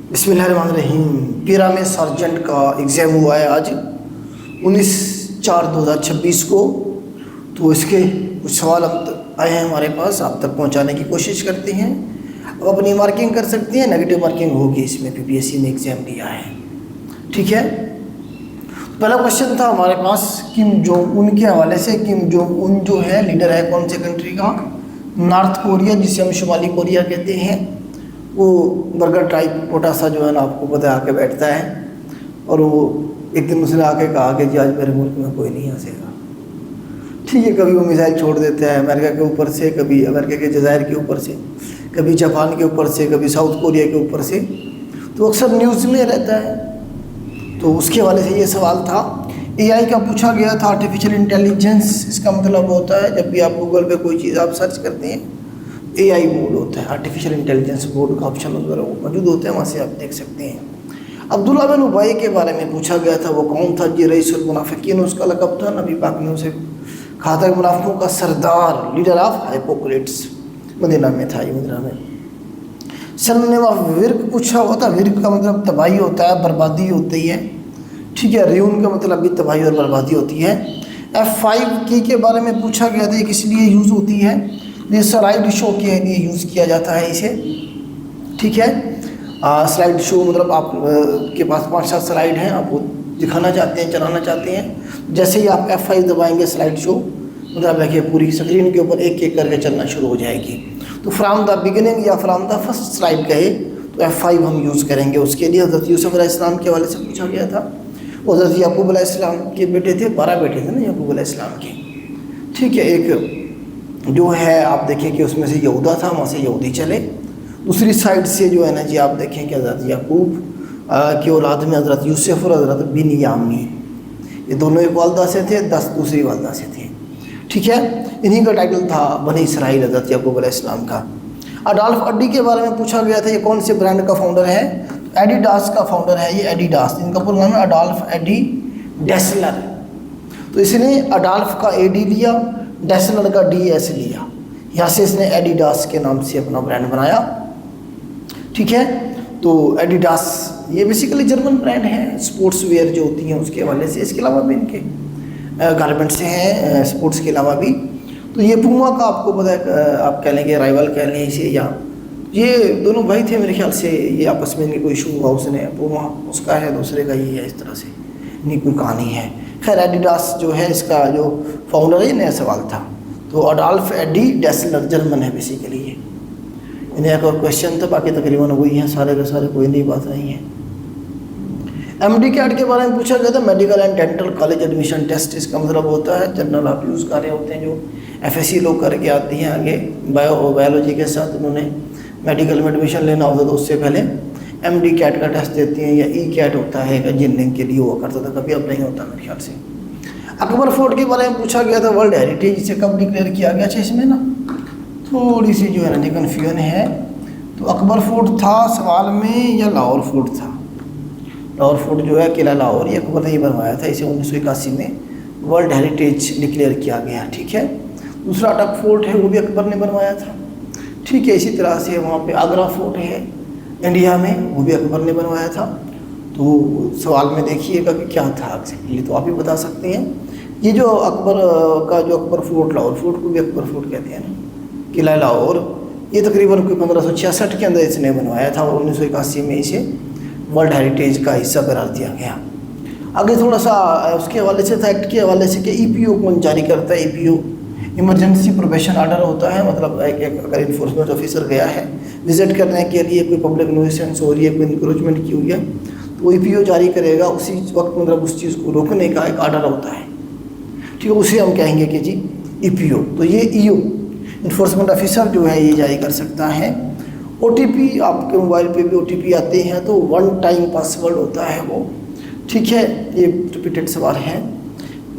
बिस्मिल्लाहिर्रहमानिर्रहीम। पीरा में सार्जेंट का एग्ज़ाम हुआ है आज 19/4/2026 को। तो इसके कुछ सवाल अब तक आए हैं हमारे पास, आप तक पहुंचाने की कोशिश करते हैं। अब अपनी मार्किंग कर सकते हैं, नेगेटिव मार्किंग होगी इसमें, पीपीएससी ने एग्ज़ाम दिया है। ठीक है, पहला क्वेश्चन था हमारे पास किम जोंग उन के हवाले से। किम जोंग उन जो है लीडर है कौन से कंट्री का? नॉर्थ कोरिया, जिसे हम शुमाली कोरिया कहते हैं। वो बर्गर टाइप मोटा सा जो है ना, आपको पता है, आके बैठता है और वो एक दिन उसने आके कहा कि जी आज मेरे मुल्क में कोई नहीं आ सकेगा। ठीक है, कभी वो मिसाइल छोड़ देता है अमेरिका के ऊपर से, कभी अमेरिका के जज़ायर के ऊपर से, कभी जापान के ऊपर से, कभी साउथ कोरिया के ऊपर से, तो अक्सर न्यूज़ में रहता है। तो उसके हवाले से ये सवाल था। एआई का पूछा गया था, आर्टिफिशियल इंटेलिजेंस। इसका मतलब होता है जब भी आप गूगल पे कोई चीज़ आप सर्च करते हैं, एआई मोड होता है, आर्टिफिशियल इंटेलिजेंस मोड का ऑप्शन वगैरह मौजूद होते हैं, वहाँ से आप देख सकते हैं। अब्दुल्ला बिन उबई के बारे में पूछा गया था, वो कौन था जी? रईसुल मुनाफिकीन उसका लक़ब था। नबी पाक ने उसे कहा था मुनाफिकों का सरदार, लीडर ऑफ हाइपोक्रेट्स। मदीना में था ये, मदीना में। सनम ऑफ विर्क पूछा हुआ था। विर्क का मतलब तबाही होता है, बर्बादी होती है। ठीक है, रियून का मतलब भी तबाही और बर्बादी होती है। F5 की के बारे में पूछा गया था, ये किस लिए यूज़ होती है? ये स्लाइड शो के लिए यूज़ किया जाता है इसे। ठीक है, स्लाइड शो मतलब आप के पास 5-7 स्लाइड हैं, आप वो दिखाना चाहते हैं, चलाना चाहते हैं। जैसे ही आप F5 दबाएंगे, स्लाइड शो मतलब देखिए पूरी स्क्रीन के ऊपर एक एक करके चलना शुरू हो जाएगी। तो फ्राम द बिगिनिंग या फ्राम द फर्स्ट स्लाइड कहे तो F5 हम यूज़ करेंगे। उसके लिए हज़रत यूसुफ अलैहिस्सलाम के हवाले से पूछा गया था। वो हज़रत याकूब अलैहिस्सलाम के बेटे थे, 12 बेटे थे ना याकूब अलैहिस्सलाम के। ठीक है, एक जो है आप देखें कि उसमें से यहूदा था, वहाँ से यहूदी चले। दूसरी साइड से जो है ना जी, आप देखें कि हज़रत याकूब की औलाद में हज़रत यूसुफ और हज़रत बिन्यामीन, ये दोनों एक वालदा से थे, 10 दूसरी वालदा से थे। ठीक है, इन्हीं का टाइटल था बनी इसराइल, हज़रत याकूब अलैहिस्सलाम का। अडोल्फ अड्डी के बारे में पूछा गया था, ये कौन से ब्रांड का फाउंडर है? एडिडास का फाउंडर है ये, एडिडास। इनका पूरा नाम है अडोल्फ एडी डेसलर। तो इसने अडोल्फ का एडी लिया, डेसलर का डीएस लिया, यहाँ से इसने एडिडास के नाम से अपना ब्रांड बनाया। ठीक है, तो एडिडास ये बेसिकली जर्मन ब्रांड है, स्पोर्ट्स वेयर जो होती हैं उसके हवाले से। इसके अलावा भी इनके गारमेंट्स हैं स्पोर्ट्स के अलावा भी। तो ये पूमा का आपको पता है, आप कह लेंगे राइवल कह लें इसे, या ये दोनों भाई थे मेरे ख्याल से, ये आपस में इनके कोई इशू हुआ, उसने पूमा उसका है, दूसरे का ये है, इस तरह से इनकी कोई कहानी है। खैर, एडिडास जो है इसका जो फाउंडर है, नया सवाल था। तो अडोल्फ एडी डेसलर जर्मन है बेसिकली ये। इन्हें एक और क्वेश्चन था, बाकी तकरीबन वही हैं सारे के सारे, कोई नई बात नहीं है। MD कैट के बारे में पूछा गया था, medical and dental college admission test. इसका मतलब होता है जनरल आप यूज़ कर रहे होते हैं, जो FSC लोग करके आती हैं आगे बायोलॉजी के साथ, उन्होंने मेडिकल में एडमिशन लेना होता तो उससे पहले MD कैट का टेस्ट देती हैं, या E कैट होता है इंजीनियरिंग के लिए हुआ करता था, कभी अब नहीं होता मेरे ख्याल से। अकबर फोर्ट के बारे में पूछा गया था, वर्ल्ड हेरिटेज इसे कब डिक्लेयर किया गया? अच्छा, इसमें ना थोड़ी सी जो है ना कन्फ्यूजन है। तो अकबर फोर्ट था सवाल में या लाहौर फोर्ट था? लाहौर फोर्ट जो है किला लाहौर, ये अकबर ने ही बनवाया था, इसे 1981 में वर्ल्ड हेरिटेज डिक्लेयर किया गया। ठीक है, दूसरा अटक फोर्ट है, वो भी अकबर ने बनवाया था। ठीक है, इसी तरह से वहाँ पे आगरा फोर्ट है इंडिया में, वो भी अकबर ने बनवाया था। तो सवाल में देखिएगा कि क्या था एक्चुअली, तो आप ही बता सकते हैं। ये जो अकबर का जो अकबर फोर्ट, लाहौर फोर्ट को भी अकबर फोर्ट कहते हैं ना, किला लाहौर, ये तकरीबन कोई 1566 के अंदर इसने बनवाया था और 1981 में इसे वर्ल्ड हेरिटेज का हिस्सा करार दिया गया। आगे थोड़ा सा उसके हवाले से था, एक्ट के हवाले से कि EPO कौन जारी करता है? EPO इमरजेंसी प्रोबेशन ऑर्डर होता है। मतलब अगर इन्फोर्समेंट ऑफिसर गया है विजिट करने के लिए, कोई पब्लिक न्यूसेंस हो रही है, कोई इंक्रोचमेंट की हुई है, तो वो EPO जारी करेगा। उसी वक्त मतलब उस चीज़ को रोकने का एक ऑर्डर होता है। ठीक है, उसे हम कहेंगे कि जी EPO। तो ये EO इन्फोर्समेंट ऑफिसर जो है ये जारी कर सकता है। OTP, आपके मोबाइल पे भी OTP आते हैं, तो 1 टाइम पासवर्ड होता है वो। ठीक है, ये रिपीटेड सवाल है।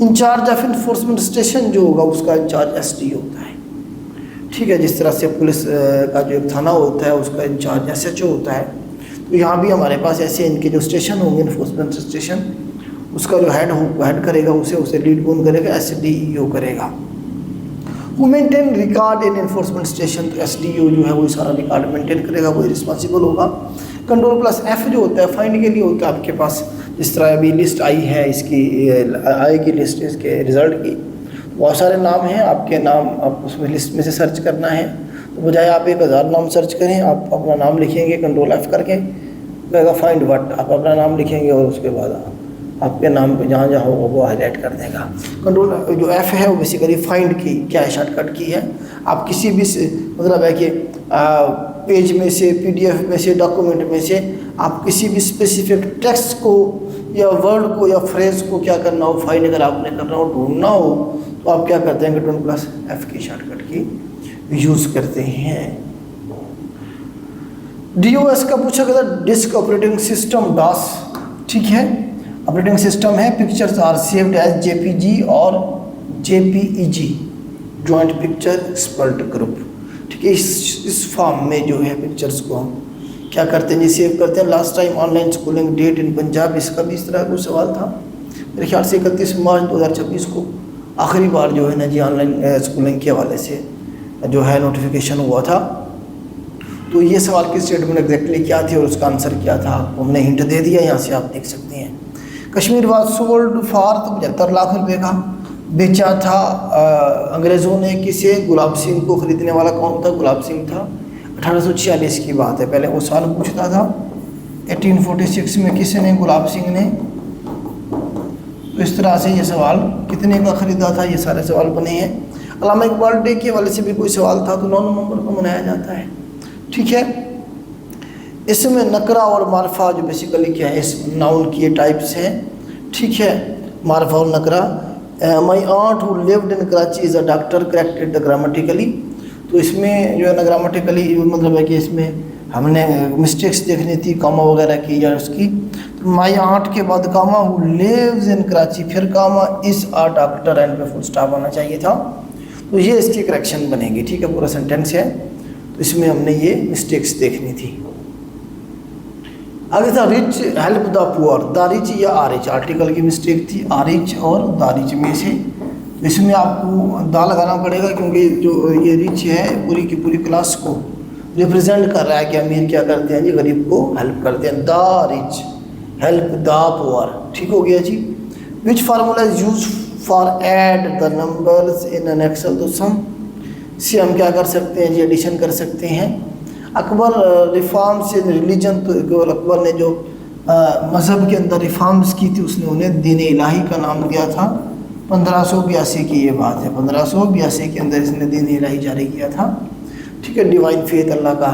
इंचार्ज ऑफ इन्फोर्समेंट स्टेशन जो होगा उसका इंचार्ज SD होता है। ठीक है, जिस तरह से पुलिस का जो एक थाना होता है उसका इंचार्ज SHO होता है, तो यहाँ भी हमारे पास ऐसे इनके जो स्टेशन होंगे इन्फोर्समेंट स्टेशन, उसका जो हेड करेगा उसे लीड कौन करेगा? SDEO करेगा। Who maintain record in enforcement station, तो SDO जो है वो सारा रिकॉर्ड मेंटेन करेगा, वही रिस्पॉन्सिबल होगा। कंट्रोल प्लस एफ जो होता है फाइंड के लिए होता है आपके पास। जिस तरह अभी लिस्ट आई है इसकी, आएगी लिस्ट इसके रिजल्ट की, बहुत सारे नाम हैं, आपके नाम आप उसमें लिस्ट में से सर्च करना है। तो बजाय आप 1000 नाम सर्च करें, आप अपना नाम लिखेंगे कंट्रोल एफ करके, कहेगा फाइंड व्हाट, आप अपना नाम लिखेंगे और उसके बाद आपके नाम पे जहाँ जहाँ होगा वो हाईलाइट कर देगा। कंट्रोल जो एफ है वो बेसिकली फाइंड की क्या है, शॉर्टकट की है। आप किसी भी मतलब है कि पेज में से, PDF में से, डॉक्यूमेंट में से आप किसी भी स्पेसिफिक टेक्स्ट को या वर्ड को या फ्रेज को क्या करना हो, फाइंड अगर आपने करना हो, ढूंढना हो, तो आप क्या करते हैं, कंट्रोल प्लस एफ की शॉर्टकट की यूज़ करते हैं। DOS का पूछा गया था, डिस्क ऑपरेटिंग सिस्टम DOS, ठीक है, ऑपरेटिंग सिस्टम है। Pictures are saved as JPG और JPEG, joint picture expert group, ठीक है। इस फॉर्म में जो है पिक्चर्स को हम क्या करते हैं जी, सेव करते हैं। Last time online schooling date in Punjab, इसका भी इस तरह का सवाल था मेरे ख्याल से 31 मार्च 2026 को आखिरी बार जो है ना जी ऑनलाइन स्कूलिंग के हवाले से जो है नोटिफिकेशन हुआ था। तो ये सवाल की स्टेटमेंट एग्जैक्टली क्या थी और उसका आंसर क्या था, हमने हिंट दे दिया, यहाँ से आप देख सकते हैं। Kashmir was sold for 75 lakh रुपए का बेचा था अंग्रेज़ों ने किसे, गुलाब सिंह को। ख़रीदने वाला कौन था, गुलाब सिंह था। 1846 की बात है, पहले वो साल पूछता था। 1846 में किसी ने, गुलाब सिंह ने। तो इस तरह से ये सवाल कितने का ख़रीदा था, ये सारे सवाल बने हैं। अल्लामा इकबाल डे के हवाले से भी कोई सवाल था, तो 9 नवंबर को मनाया जाता है, ठीक है। इसमें नकरा और मारफा जो बेसिकली क्या है, इस नाउन की टाइप्स हैं, ठीक है, मारफा और नकरा। My aunt who lived in Karachi is a doctor corrected the grammatically. तो इसमें जो है ना ग्रामेटिकली मतलब है कि इसमें हमने मिस्टेक्स देखनी थी, कामा वगैरह की या उसकी। तो माई आंट के बाद कामा हु लिव्स इन कराची, फिर कामा इज़ अ डॉक्टर, एंड पे फुल स्टॉप आना चाहिए था। तो ये इसकी करेक्शन बनेगी, ठीक है, पूरा सेंटेंस है, तो इसमें हमने ये मिस्टेक्स देखनी थी। आगे था rich help the poor, the rich या आर रिच, आर्टिकल की मिस्टेक थी, आर रिच और द रिच में से। इसमें आपको दा लगाना पड़ेगा क्योंकि जो ये रिच है पूरी की पूरी क्लास को रिप्रेजेंट कर रहा है कि अमीर क्या करते हैं जी, गरीब को हेल्प करते हैं। The rich help the poor, ठीक हो गया जी। Which formula is use for add the numbers in an Excel, तो सम से हम क्या कर सकते हैं जी, एडिशन कर सकते हैं। अकबर रिफॉर्म्स इन रिलीजन, तो अकबर ने जो मज़हब के अंदर रिफॉर्म्स की थी उसने उन्हें दीन इलाही का नाम दिया था। 1582 की ये बात है, 1582 के अंदर इसने दीन इलाही जारी किया था, ठीक है। डिवाइन फेथ, अल्लाह का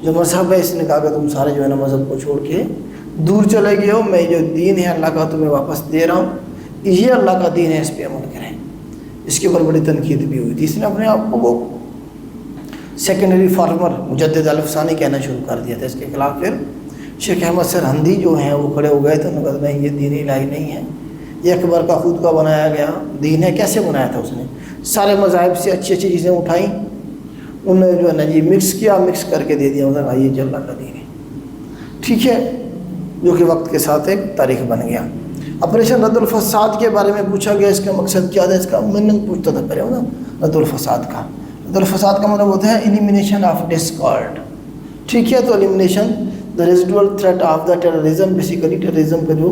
जो मज़हब है, इसने कहा कि तुम सारे जो है ना मज़हब को छोड़ के दूर चले गए हो, मैं जो दीन है अल्लाह का तुम्हें वापस दे रहा हूँ, ये अल्लाह का दीन है, इस पर अमल करें। इसके ऊपर बड़ी तनकीद भी हुई थी। इसने अपने आप को वो सेकेंडरी फार्मर मुजद्दिद अल-अफ़सानी कहना शुरू कर दिया था। इसके खिलाफ फिर शेख अहमद सरहंदी जो हैं वो खड़े हो गए थे, उन्होंने कहा नहीं, ये दीन इलाही नहीं है, ये अकबर का खुद का बनाया गया दीन है। कैसे बनाया था उसने, सारे मज़ाहिब से अच्छी अच्छी चीज़ें उठाई, उन्होंने जो है ना जी मिक्स किया, मिक्स करके दे दिया, उन्होंने कहा ये अल्लाह का दीन है, ठीक है, जो कि वक्त के साथ एक तारीख बन गया। ऑपरेशन रद्दुल फसाद के बारे में पूछा गया, इसका मकसद क्या था, इसका मीनिंग पूछता था पहले ना रद्दुल फसाद का। रद्दुल फसाद का मतलब होता है एलिमिनेशन ऑफ डिस्कॉर्ड, ठीक है। तो elimination the residual threat of the terrorism, basically terrorism का जो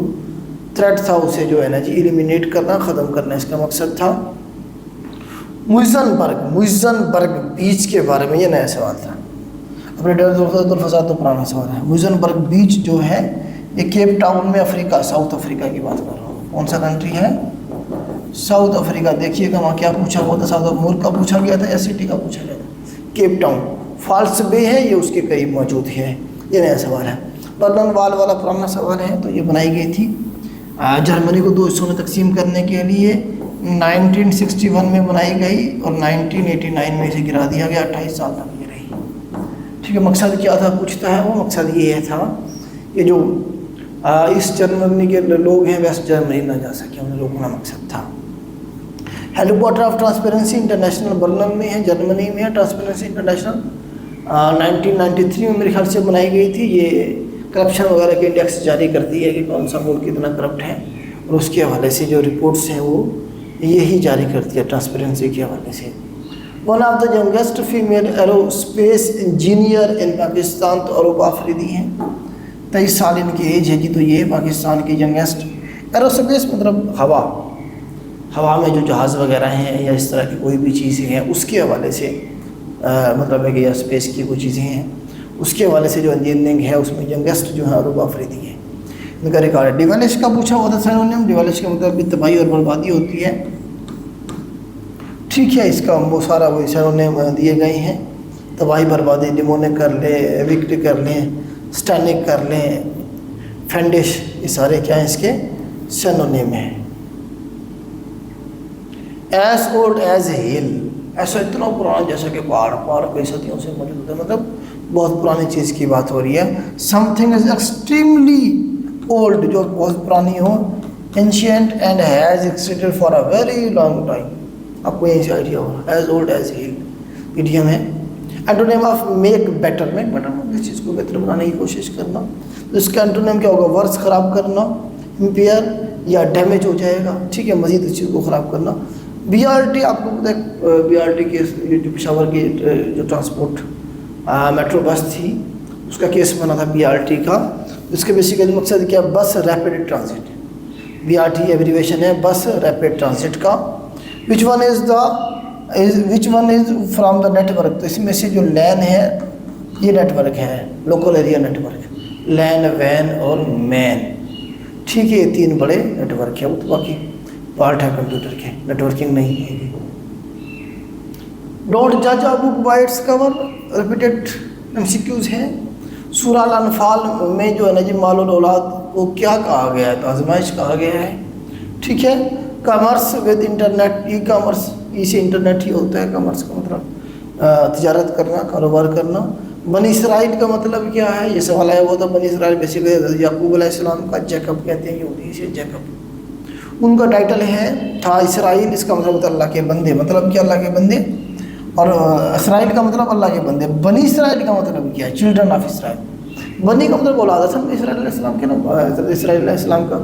थ्रेट था उसे जो है ना जी एलिमिनेट करना, ख़त्म करना इसका मकसद था। मुइज़नबर्ग बीच के बारे में ये नया सवाल था। अपने रद्दुल फसाद तो पुराना सवाल है। मुइज़नबर्ग बीच जो है ये केप टाउन में अफ्रीका, साउथ अफ्रीका की बात कर रहा हूँ। कौन सा कंट्री है, साउथ अफ्रीका। देखिएगा वहाँ क्या पूछा हुआ था, साउथ मुल्क का पूछा गया था या सिटी का पूछा गया था। केप टाउन फॉल्स बे है, ये उसके करीब मौजूद है, ये नया सवाल है। बर्लिन वॉल वाला पुराना सवाल है, तो ये बनाई गई थी जर्मनी को 2 हिस्सों में तकसीम करने के लिए। 1961 में बनाई गई और 1989 में इसे गिरा दिया गया, 28 साल तक ये रही, ठीक है। मकसद क्या था पूछता है वो, मकसद ये था कि जो ईस्ट जर्मनी के लोग हैं वेस्ट जर्मनी ना जा सके, उन लोगों का मकसद था। Headquarter of transparency international Berlin में है, जर्मनी में है। ट्रांसपेरेंसी इंटरनेशनल 1993 में मेरे ख्याल से बनाई गई थी। ये करप्शन वगैरह के इंडेक्स जारी करती है कि कौन सा मुल्क कितना करप्ट है, और उसके हवाले से जो रिपोर्ट्स हैं वो यही जारी करती है ट्रांसपेरेंसी के हवाले से। One of the youngest female aerospace engineer इन पाकिस्तान, तो अरूप आफरीदी हैं, 23 साल इनकी एज है जी। तो ये पाकिस्तान की यंगेस्ट एरोस्पेस मतलब हवा में जो जहाज़ वगैरह हैं या इस तरह की कोई भी चीज़ें हैं उसके हवाले से मतलब है कि या स्पेस की कोई चीज़ें हैं उसके हवाले से जो इंजीनियरिंग है उसमें यंगेस्ट जो है अरूब आफरीदी है, इनका रिकॉर्ड है। डिवेलिश का पूछा हुआ था सिनोनिम। डिवेलिश का मतलब भी तबाही और बर्बादी होती है, ठीक है। इसका वो सारा वो सिनोनिम दिए गए हैं, तबाही बर्बादी, डिमोनिक कर लें, विक्ट कर लें, स्टैनिक कर लें, फेंडिश, ये सारे क्या हैं इसके सिनोनिम हैं। एज ओल्ड एज हिल, ऐसा इतना पुराना जैसा कि पहाड़ कई सदियों से मौजूद है, मतलब बहुत पुरानी चीज़ की बात हो रही है। समथिंग इज एक्सट्रीमली ओल्ड, जो बहुत पुरानी हो, ancient and has existed for a very long time. आपको यही आइडिया होगा, एज ओल्ड एज हिल इडियम है। Antonym of make better, make better मतलब किसी चीज़ को बेहतर बनाने की कोशिश करना। तो इसका एंटोनिम क्या होगा, वर्स ख़राब करना, इम्पेयर या डैमेज हो जाएगा, ठीक है, मज़ीद इस चीज़ को ख़राब करना। BRT आपको पता है, BRT के जो पेशावर की जो ट्रांसपोर्ट मेट्रो बस थी उसका केस बना था BRT का। इसके बेसिकली मकसद क्या, बस रैपिड ट्रांजिट। BRT एब्रीवेशन है बस रैपिड ट्रांजिट का। Which one is from the network, तो इसमें से जो लैन है ये नेटवर्क है, लोकल एरिया नेटवर्क, लैन, वैन और मैन, ठीक है। ये 3 बड़े नेटवर्क है, वो तो बाकी पार्ट है कंप्यूटर के, नेटवर्किंग नहीं है ये। डोंट जज a book by its cover, repeated MCQs हैं। सूरह अल-अनफाल में जो है ना जी माल और औलाद को क्या कहा गया है, तो आजमाइश कहा गया है, ठीक है। Commerce with internet, e commerce, इसे इंटरनेट ही होता है कॉमर्स का मतलब तिजारत करना, कारोबार करना। बनी इसराइल का मतलब क्या है, ये सवाल आया हुआ था। बनी इसराइल बेसिकली याकूब अलैहिस्सलाम का जैकब कहते हैं, यहूदी से जैकब, उनका टाइटल है था इसराइल। इसका मतलब होता है अल्लाह के बंदे, मतलब क्या अल्लाह के बंदे, और इसराइल का मतलब अल्लाह के बंदे। बनी इसराइल का मतलब क्या है, चिल्ड्रन ऑफ इसराइल। बनी का मतलब औलाद, असल में इसराइल अलैहिस्सलाम के ना, इसराइल अलैहिस्सलाम का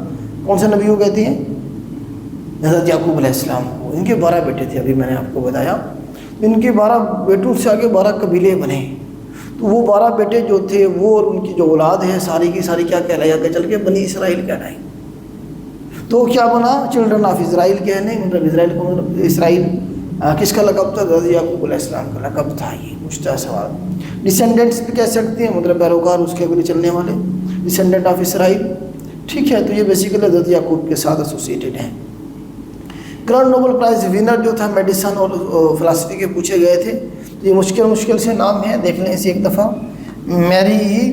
कौन से नबी को कहती हैं, हज़रत याकूब अलैहिस्सलाम को। इनके 12 बेटे थे, अभी मैंने आपको बताया। इनके 12 बेटों से आगे 12 कबीले बने, तो वो 12 बेटे जो थे वो और उनकी जो औलाद है सारी की सारी क्या कहलाई, आगे चल के बनी इसराइल कहलाई। तो क्या बना, चिल्ड्रन ऑफ इसराइल कहने, मतलब इसराइल को मतलब इसराइल किसका लक़ब था, हज़रत याकूब अलैहिस्सलाम का लक़ब था। ये पूछता है सवाल। डिसेंडेंट्स भी कह सकते हैं, मतलब पैरोकार उसके अगले चलने वाले, डिसेंडेंट ऑफ इसराइल, ठीक है। तो ये बेसिकली हज़रत याकूब के साथ एसोसिएटेड हैं। करंट नोबेल प्राइज़ विनर जो था मेडिसिन और फ़िलासफ़ी के पूछे गए थे, तो ये मुश्किल से नाम है, देख लें इसे एक दफ़ा। मैरी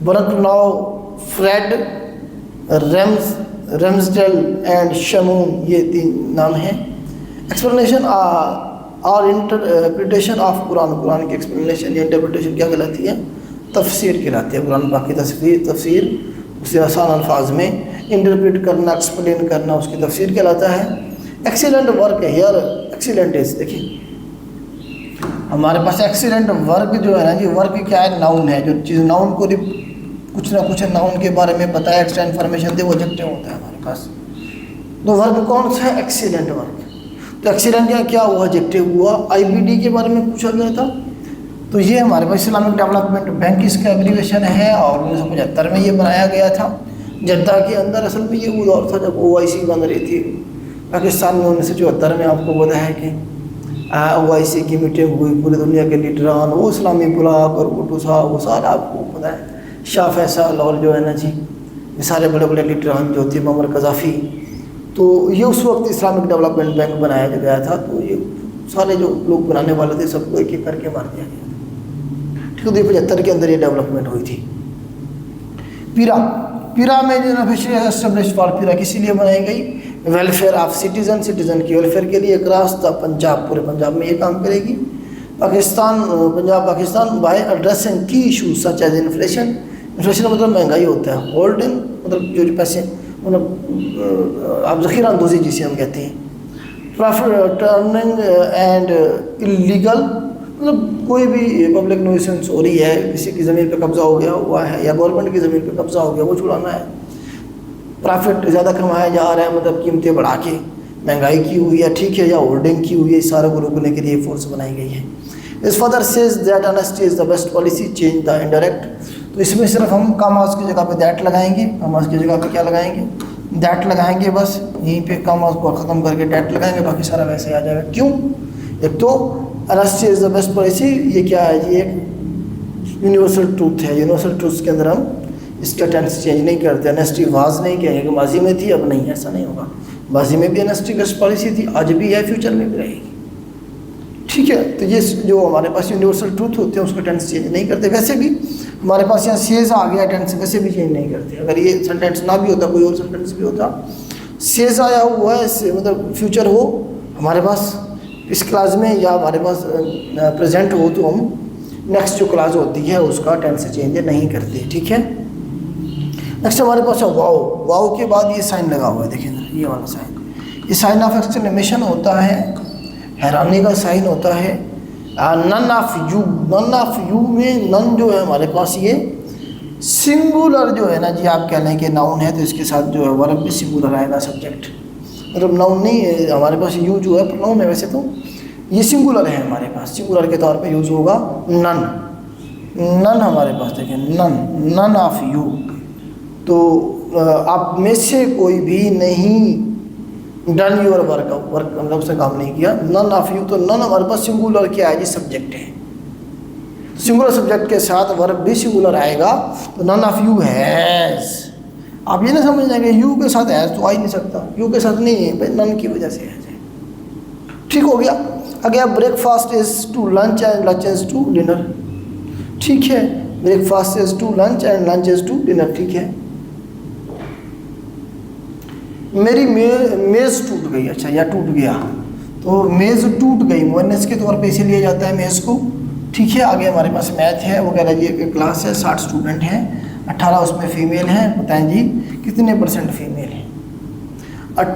बर्कनाउ, फ्रेड रेम्सडेल एंड शमून, ये 3 नाम हैं। एक्सप्लेनेशन और इंटरप्रिटेशन ऑफ कुरान, कुरान की एक्सप्लेनेशन या इंटरप्रिटेशन क्या कहलाती है, तफसीर कहलाती है। कुरान पाक की तफसीर उसे आसान अल्फाज में इंटरप्रेट करना, एक्सप्लेन करना, उसकी तफसीर कहलाता है। एक्सीलेंट वर्क है यार, एक्सीलेंट इज, देखिए हमारे पास एक्सीलेंट वर्क जो है ना जी, वर्क क्या है, नाउन है। जो चीज़ नाउन को कुछ ना कुछ नाउन के बारे में बताया, एक्स्ट्रा इन्फॉर्मेशन दे, वो एडजेक्टिव होता है हमारे पास। तो वर्क कौन सा है, एक्सीलेंट वर्क। तो एक्सीलेंट क्या हुआ, एडजेक्टिव हुआ। IBD के बारे में पूछा गया था, तो ये हमारे पास इस्लामिक डेवलपमेंट बैंक इसका एब्रीवेशन है, और 1975 में ये बनाया गया था जद्दा के अंदर। असल में ये वो दौर था जब OIC बन रही थी पाकिस्तान में। 1974 में आपको पता है कि OIC की मीटिंग हुई, पूरी दुनिया के लीडरान, वो इस्लामी ब्लॉक और भुट्टो साहब, वो सारा आपको पता है, शाह फैसल और जो है ना जी ये सारे बड़े बड़े लीडरान जो थे, ममर कज़ाफ़ी। तो ये उस वक्त इस्लामिक डेवलपमेंट बैंक बनाया गया था। तो ये सारे जो लोग बनाने वाले थे सबको एक एक करके मार दिया गया था, ठीक है। 75 के अंदर ये डेवलपमेंट हुई थी। पीरा में जो बेनिफिशियरी एस्टेब्लिश फॉर, पीरा किसी लिए बनाई गई, वेलफेयर ऑफ सिटीजन, सिटीजन की वेलफेयर के लिए। अक्रॉस द पंजाब, पूरे पंजाब में ये काम करेगी। Punjab Pakistan by addressing key issues such as inflation, inflation मतलब महंगाई होता है, होल्डिंग मतलब जो पैसे मतलब आप ज़ख़ीरा अंदोज़ी जिसे हम कहते हैं, प्रॉफिट टर्निंग एंड इलीगल मतलब कोई भी पब्लिक न्यूसेंस हो रही है, किसी की ज़मीन पे कब्ज़ा हो गया हुआ है या गवर्नमेंट की ज़मीन पे कब्ज़ा हो गया, वो छुड़ाना है। प्रॉफिट ज़्यादा कमाया जा रहा है, मतलब कीमतें बढ़ा के महंगाई की हुई है, ठीक है, या होल्डिंग की हुई है, इस सारे को रोकने के लिए फोर्स बनाई गई है। इस further says that honesty is the best policy, change the indirect तो इसमें सिर्फ हम कॉमास की जगह पे दैट लगाएंगे, कॉमास की जगह पे क्या लगाएंगे, दैट लगाएंगे, बस यहीं पे कॉमास को ख़त्म करके दैट लगाएंगे, बाकी सारा वैसे ही आ जाएगा। क्यों? एक तो NST is the best policy, ये क्या है जी, एक यूनिवर्सल ट्रूथ है। यूनिवर्सल ट्रूथ के अंदर हम इसका टेंस चेंज नहीं करते। एनएसटी वाज नहीं कहेंगे कि माजी में थी अब नहीं, ऐसा नहीं होगा। माजी में भी एनएसटी बेस्ट पॉलिसी थी, आज भी है, फ्यूचर में भी रहेगी। ठीक है, तो ये जो हमारे पास यूनिवर्सल ट्रूथ होते हैं उसका टेंस चेंज नहीं करते। वैसे भी हमारे पास यहाँ सेज आ गया, टेंस वैसे भी चेंज नहीं करते। अगर ये सेंटेंस ना भी होता, कोई और सेंटेंस भी होता, सेज आया हुआ है, मतलब फ्यूचर हो हमारे पास इस क्लास में या हमारे पास प्रेजेंट हो, तो हम नेक्स्ट जो क्लास होती है उसका टेंस चेंज नहीं करते। ठीक है, नेक्स्ट हमारे पास है वाओ। वाओ के बाद ये साइन लगा हुआ है, देखिए ना, ये वाला साइन, ये साइन ऑफ एक्सक्लेमेशन होता है, हैरानी का साइन होता है। None of you, none of you में नन जो है हमारे पास ये सिंगुलर जो है ना जी, आप कह लें कि नाउन है तो इसके साथ जो है वर्ब भी सिंगुलर आएगा, सब्जेक्ट मतलब नाउन नहीं है हमारे पास। यू जो है प्रोनाउन है, वैसे तो ये सिंगुलर है हमारे पास, सिंगुलर के तौर पे यूज़ होगा नन। नन हमारे पास देखिए, नन, नन ऑफ यू, तो आप में से कोई भी नहीं डन योर वर्क, वर्क मतलब से काम नहीं किया। नन ऑफ यू, तो नन हमारे पास सिंगुलर क्या है जी, सब्जेक्ट है। सिंगुलर सब्जेक्ट के साथ वर्ब भी सिंगुलर आएगा, तो नन ऑफ यू हैज़। आप ये ना समझ जाएंगे यू के साथ हैज़ तो आ ही नहीं सकता, यू के साथ नहीं है, नन की वजह से हैज़ है। ठीक हो गया। Again breakfast is to lunch and lunch is to dinner. ठीक है, breakfast is to lunch and lunch is to dinner. ठीक है, मेरी मेज़ टूट गई, अच्छा या टूट गया, तो मेज़ टूट गई मुअन्नस के तौर पे इसे लिया जाता है मेज़ को। ठीक है, आगे हमारे पास मैथ है, वो कह रहा है जी एक क्लास है, 60 स्टूडेंट हैं, 18 उसमें फ़ीमेल हैं, बताएं जी कितने परसेंट फ़ीमेल हैं।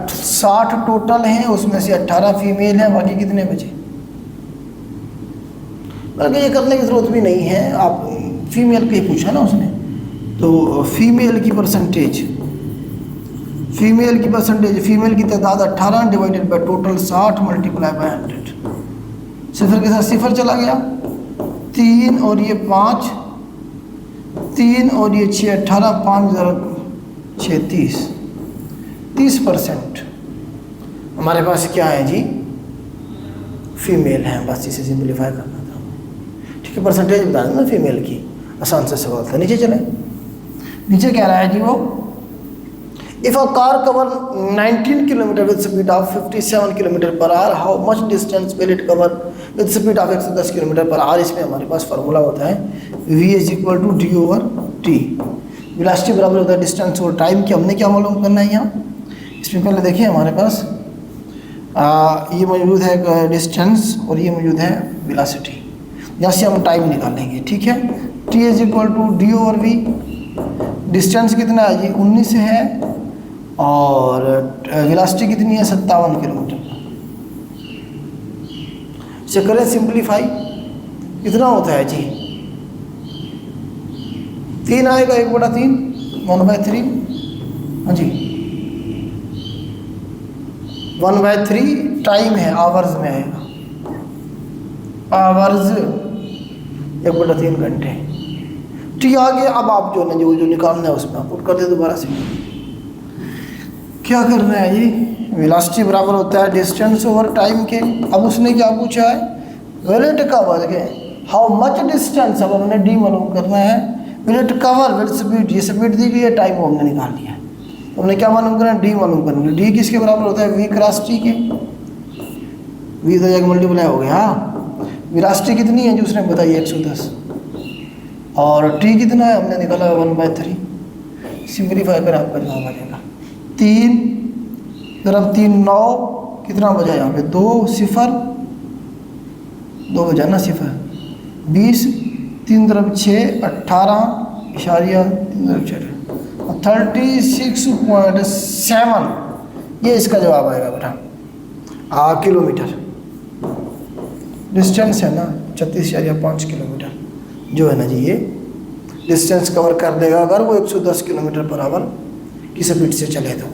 60 टोटल हैं, उसमें से 18 फीमेल हैं, बाकी कितने बचे। बल्कि ये करने की ज़रूरत भी नहीं है, आप फीमेल पे ही पूछा ना उसने, तो फीमेल की परसेंटेज, फीमेल की तादाद 18 divided by total 60 multiply by 100। सिफर के साथ सिफर चला गया, 3 और ये 5, 3 और ये 6, 18, 5 6 30% हमारे पास क्या है जी, फीमेल हैं। बस इसे सिंपलीफाई करना था। ठीक है, परसेंटेज बता दें ना फीमेल की, आसान से सवाल था। नीचे चलें, नीचे कह रहा है जी वो, if a car cover 19 kilometre with speed of 57 kilometre per hour, how much distance will it cover with speed of 110 kilometre per hour. इसमें हमारे पास फार्मूला होता है v is equal to D over T. Velocity बराबर होता है distance और time की। हमने क्या मालूम करना है यहाँ, इसमें पहले देखिए हमारे पास ये मौजूद है डिस्टेंस और ये मौजूद है वेलोसिटी, यहाँ से हम टाइम निकालेंगे। ठीक है, T is equal to D over V. Distance कितना है जी, 19 है, और वेलोसिटी कितनी है, 57 किलोमीटर। इसे करें सिंपलीफाई, कितना होता है जी, 3 आएगा, 1/3, 1/3। हाँ जी, 1/3 टाइम है, आवर्स में आएगा, आवर्स 1/3 घंटे। ठीक है, आगे अब आप जो ना जो निकालना है उसमें आप पुट कर दे दोबारा से। क्या करना है जी, वेलोसिटी बराबर होता है डिस्टेंस ओवर टाइम के। अब उसने क्या पूछा है, विल इट कवर के, हाउ मच डिस्टेंस, अब हमने डी मालूम करना है। Will it cover with speed, ये स्पीड दी गई है, टाइम को हमने निकाल लिया है, हमने क्या मालूम करना है, डी मालूम करना है। डी किसके बराबर होता है, वी क्रॉस टी के, वी तो जाकर मल्टीप्लाई हो गया। हाँ, वेलोसिटी कितनी है जो उसने बताई 110, और टी कितना है हमने निकाला 1/3। सिंपलीफाई कर आपका जवाब आ जाएगा 3 × 3 9, कितना बजा यहाँ पे 2 0 2 बजा ना 0, 20, 3 × 6 18 इशारिया 3 × 6 36.7, ये इसका जवाब आएगा बेटा। किलोमीटर डिस्टेंस है ना, 36.5 किलोमीटर जो है ना जी, ये डिस्टेंस कवर कर देगा अगर वो 110 किलोमीटर पर आवर की स्पीड से चले तो।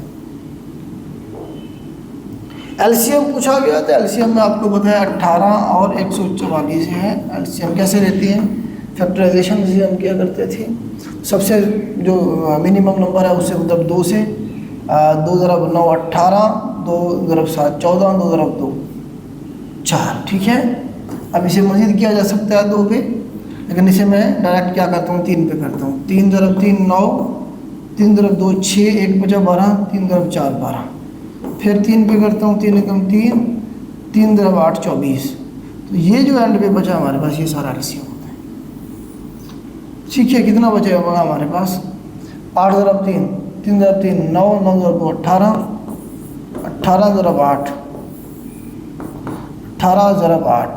एलसीएम पूछा गया, तो एलसीएम में आपको बताया 18 और 144 है। एलसीएम कैसे लेती हैं, फैक्टराइजेशन से हम क्या करते थे, सबसे जो मिनिमम नंबर है उससे मतलब 2 से 2 × 9 18, 2 × 7 14, 2 × 2 4, ठीक है। अब इसे मज़ीद किया जा सकता है 2 पे, लेकिन इसे मैं डायरेक्ट क्या करता हूँ 3 पे करता हूँ। 3 × 3 9, 3 × 2 6, 1 × 5 12, 3 × 4 12, फिर 3 पे करता हूँ 3 × 3, 3 × 8 24। तो ये जो एंड पे बचा हमारे पास ये सारा एलसीएम होता है, ठीक है। कितना बचेगा हमारे पास 8 × 3, 3 × 3 9, 9 × 2 18, 18 × 8 18 × 8,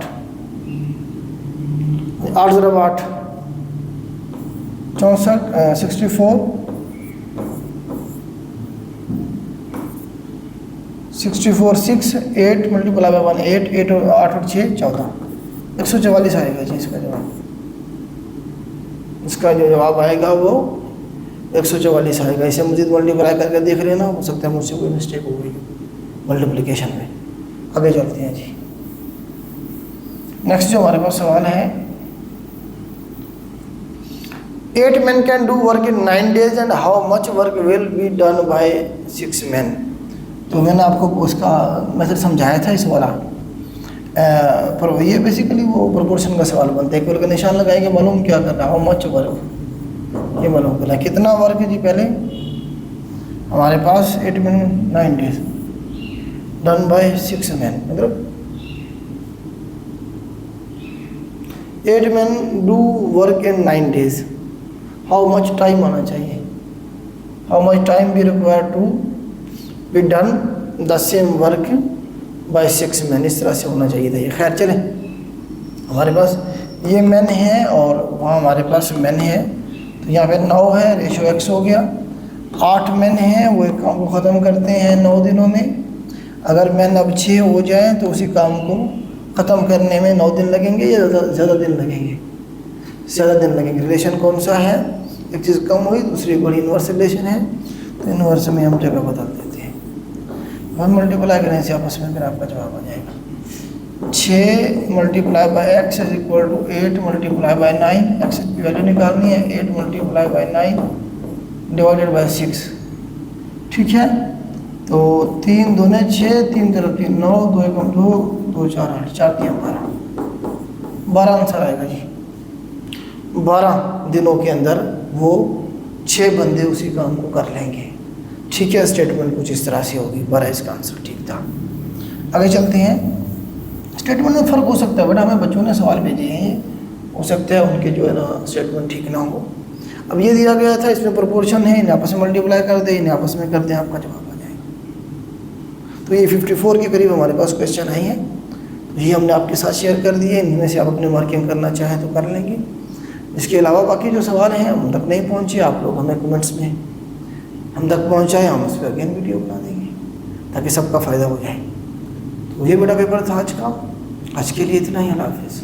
8 × 8 64, 64 6 8 × 1 8, 8 और 8 और 6 14, 144 आएगा जी इसका जवाब। इसका जो जवाब आएगा वो 144 आएगा। इसे मज़ीद मल्टीप्लाई करके देख लेना, हो सकता है मुझसे कोई मिस्टेक हो गई मल्टीप्लिकेशन में। आगे चलते हैं जी। नेक्स्ट जो हमारे पास सवाल है, 8 men can do work in 9 days and how much work will be done by 6 men। तो मैंने आपको उसका मेथड समझाया था इस वाला, पर ये बेसिकली वो प्रोपोर्शन का सवाल बनता है। केवल का निशान लगाएंगे, मालूम क्या करना है, हाउ मच वर्क, ये मालूम करना है कितना वर्क है जी। पहले हमारे पास 8 men 9 days done by 6 men, मतलब 8 men do work in 9 days, how much time आना चाहिए, how much time be required to be done the same work by 6 men, इस तरह से होना चाहिए था ये। खैर चले, हमारे पास ये मैन है और वहाँ हमारे पास मैन है, तो यहाँ पे 9 है, रेशो x हो गया। 8 मैन है, वो एक काम को ख़त्म करते हैं 9 दिनों में। अगर मैन अब 6 हो जाए तो उसी काम को ख़त्म करने में 9 दिन लगेंगे या ज़्यादा दिन लगेंगे? ज़्यादा दिन लगेंगे। रिलेशन कौन सा है, एक चीज़ कम हुई दूसरी बड़ी इन्वर्स रिलेशन है, तो इन्वर्स में हम जगह बदल देते हैं। 1 मल्टीप्लाई करने से आपस में फिर आपका जवाब आ जाएगा। 6 multiply by x is equal to 8 multiply by 9, X की वैल्यू निकालनी है, 8 मल्टीप्लाई बाई 9 डिवाइडेड बाई 6, ठीक है। तो 3 दूने 6, 3 × 3 9, 2 × 2 2 4 8, 4 3 12, 12 आंसर आएगा जी। 12 दिनों के अंदर वो 6 बंदे उसी काम को कर लेंगे, ठीक है। स्टेटमेंट कुछ इस तरह से होगी, 12 इसका आंसर ठीक था। आगे चलते हैं। स्टेटमेंट में फ़र्क हो सकता है, बट हमें बच्चों ने सवाल भेजे हैं, हो सकता है उनके जो है ना स्टेटमेंट ठीक ना हो। अब ये दिया गया था, इसमें प्रोपोर्शन है, इन्हें आपस में मल्टीप्लाई कर दें, इन्हें आपस में कर दें, आपका जवाब आ जाएगा। तो ये 54 के करीब हमारे पास क्वेश्चन आई है, तो ये हमने आपके साथ शेयर कर दिए। इनमें से आप अपनी मार्किंग करना चाहें तो कर लेंगे। इसके अलावा बाकी जो सवाल हैं हम तक नहीं पहुँचे, आप लोग हमें कमेंट्स में हम तक पहुँचाएँ, हम उस पर अगेन वीडियो बना देंगे ताकि सबका फ़ायदा हो जाए। तो ये बड़ा पेपर था आज का, आज के लिए इतना ही। अल्लाह हाफ़िज़।